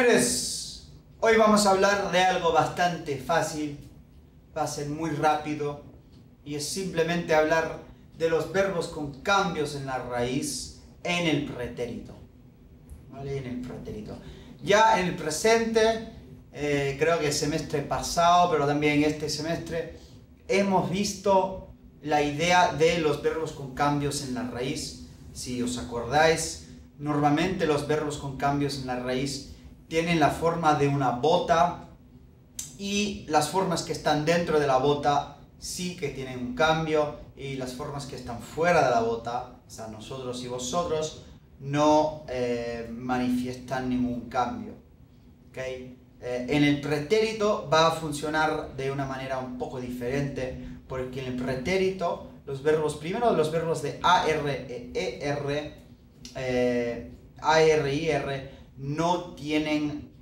Señores, hoy vamos a hablar de algo bastante fácil, va a ser muy rápido y es simplemente hablar de los verbos con cambios en la raíz en el pretérito. ¿Vale? En el pretérito. Ya en el presente, creo que el semestre pasado, pero también este semestre, hemos visto la idea de los verbos con cambios en la raíz. Si os acordáis, normalmente los verbos con cambios en la raíz tienen la forma de una bota y las formas que están dentro de la bota sí que tienen un cambio y las formas que están fuera de la bota, o sea, nosotros y vosotros, no manifiestan ningún cambio. ¿Okay? En el pretérito va a funcionar de una manera un poco diferente, porque en el pretérito los verbos, primero los verbos de AR e ER, AR y R, no tienen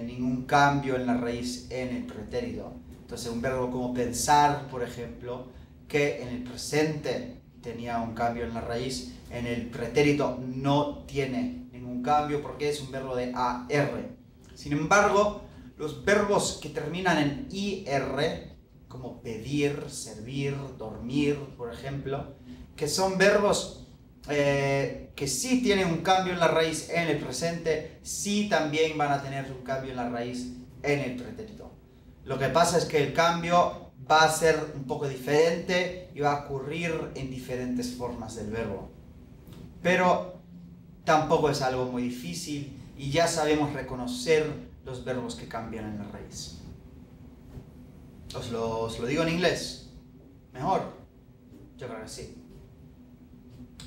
ningún cambio en la raíz en el pretérito. Entonces un verbo como pensar, por ejemplo, que en el presente tenía un cambio en la raíz, en el pretérito no tiene ningún cambio porque es un verbo de AR. Sin embargo, los verbos que terminan en IR, como pedir, servir, dormir, por ejemplo, que son verbos que sí tienen un cambio en la raíz en el presente, sí también van a tener un cambio en la raíz en el pretérito. Lo que pasa es que el cambio va a ser un poco diferente y va a ocurrir en diferentes formas del verbo. Pero tampoco es algo muy difícil y ya sabemos reconocer los verbos que cambian en la raíz. Os lo digo en inglés. ¿Mejor? Yo creo que sí.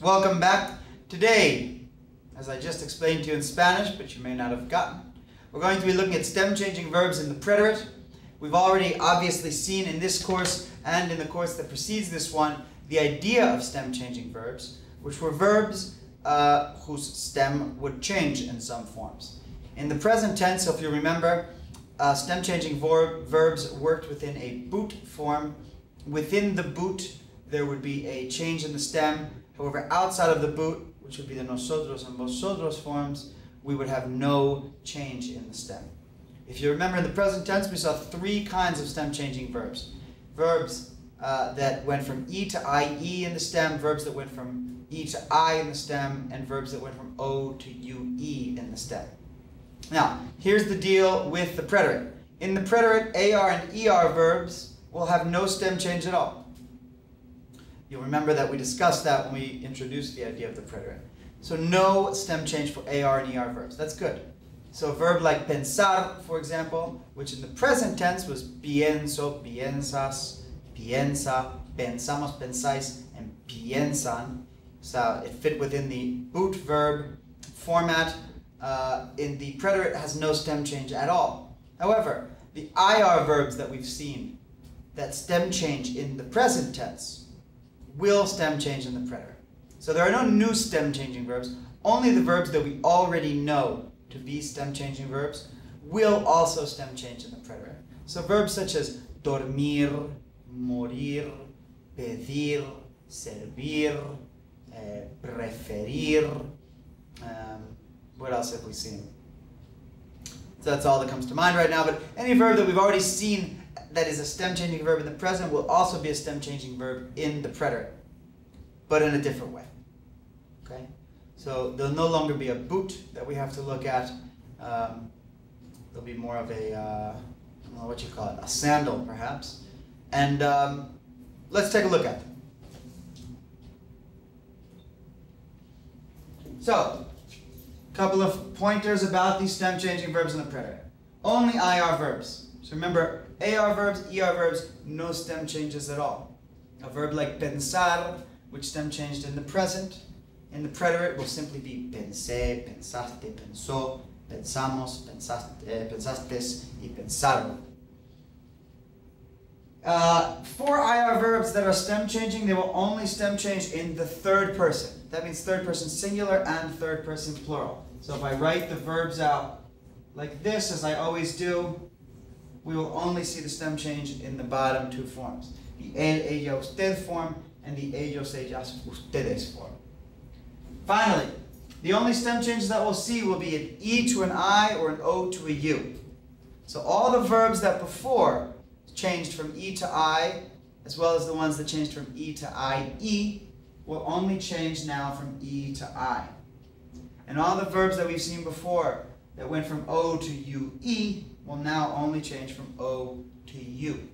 Welcome back. Today, as I just explained to you in Spanish, but you may not have gotten, we're going to be looking at stem-changing verbs in the preterite. We've already obviously seen in this course and in the course that precedes this one the idea of stem-changing verbs, which were verbs whose stem would change in some forms. In the present tense, so if you remember, stem-changing verbs worked within a boot form. Within the boot, there would be a change in the stem. However, outside of the boot, which would be the nosotros and vosotros forms, we would have no change in the stem. If you remember in the present tense, we saw three kinds of stem-changing verbs. Verbs that went from E to IE in the stem, verbs that went from E to I in the stem, and verbs that went from O to UE in the stem. Now, here's the deal with the preterite. In the preterite, AR and ER verbs will have no stem change at all. You'll remember that we discussed that when we introduced the idea of the preterite. So no stem change for AR and ER verbs. That's good. So a verb like pensar, for example, which in the present tense was pienso, piensas, piensa, pensamos, pensáis, and piensan. So it fit within the boot verb format. In the preterite, it has no stem change at all. However, the IR verbs that we've seen that stem change in the present tense will stem change in the preterite. So there are no new stem changing verbs. Only the verbs that we already know to be stem changing verbs will also stem change in the preterite. So verbs such as dormir, morir, pedir, servir, preferir. What else have we seen? So that's all that comes to mind right now, but any verb that we've already seen that is a stem-changing verb in the present will also be a stem-changing verb in the preterite, but in a different way. Okay? So there'll no longer be a boot that we have to look at. There'll be more of a, I don't know what you call it, a sandal perhaps. And let's take a look at them. So, a couple of pointers about these stem-changing verbs in the preterite. Only IR verbs. So remember, AR verbs, ER verbs, no stem changes at all. A verb like pensar, which stem changed in the present, in the preterite will simply be pensé, pensaste, pensó, pensamos, pensastes, y pensaron. For IR verbs that are stem changing, they will only stem change in the third person. That means third person singular and third person plural. So if I write the verbs out like this, as I always do, we will only see the stem change in the bottom two forms. The él, ella, usted form and the ellos, ellas, ustedes form. Finally, The only stem changes that we'll see will be an E to an I or an O to a U. So all the verbs that before changed from E to I, as well as the ones that changed from E to IE, will only change now from E to I. And all the verbs that we've seen before that went from O to UE will now only change from O to U.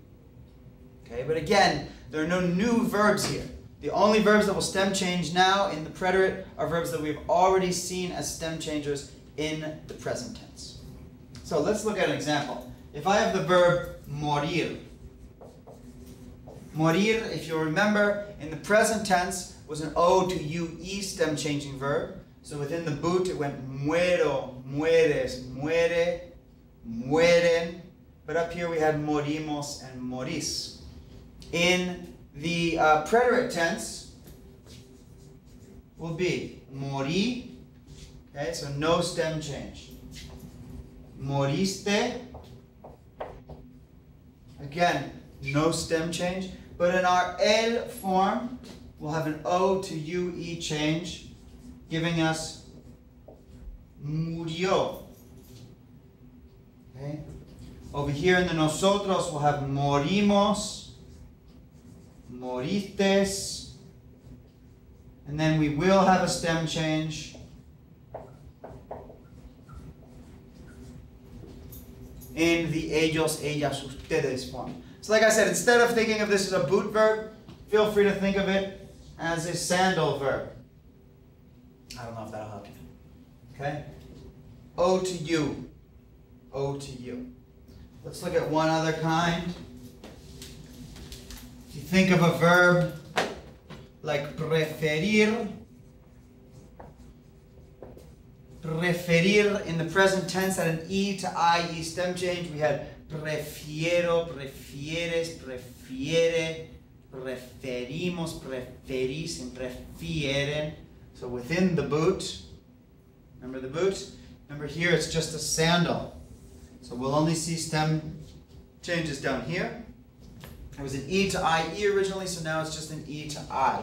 Okay, but again, there are no new verbs here. The only verbs that will stem change now in the preterite are verbs that we've already seen as stem changers in the present tense. So let's look at an example. If I have the verb morir. Morir, if you remember, in the present tense was an O to UE stem changing verb. So within the boot it went muero, mueres, muere, mueren. But up here we had morimos and moris. In the preterite tense will be mori, okay, so no stem change. Moriste, again, no stem change. But in our el form, we'll have an O to UE change, giving us murió. Okay. Over here in the nosotros, we'll have morimos, moristes, and then we will have a stem change in the ellos, ellas, ustedes form. So like I said, instead of thinking of this as a boot verb, feel free to think of it as a sandal verb. I don't know if that'll help you. Okay? O to U. O to U. Let's look at one other kind. If you think of a verb like preferir, preferir in the present tense had an E to IE stem change. We had prefiero, prefieres, prefiere, preferimos, preferís, and prefieren. So within the boot, remember the boot? Remember here it's just a sandal. So we'll only see stem changes down here. It was an E to IE originally, so now it's just an E to I.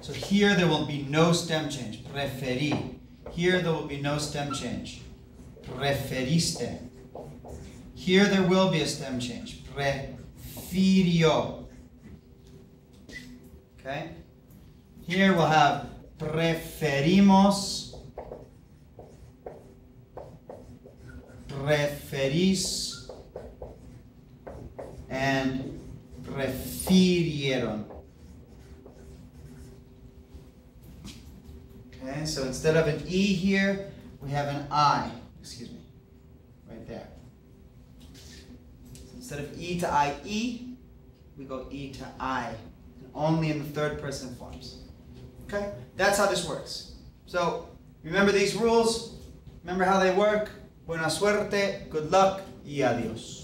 So here there will be no stem change. Preferí. Here there will be no stem change. Preferiste. Here there will be a stem change. Prefirió. Okay? Here we'll have preferimos, preferís, and prefirieron. Okay, so instead of an E here, we have an I. Excuse me, right there. So instead of E to IE, we go E to I, only in the third person forms. Okay, that's how this works. So remember these rules, remember how they work. Buena suerte, good luck, y adiós.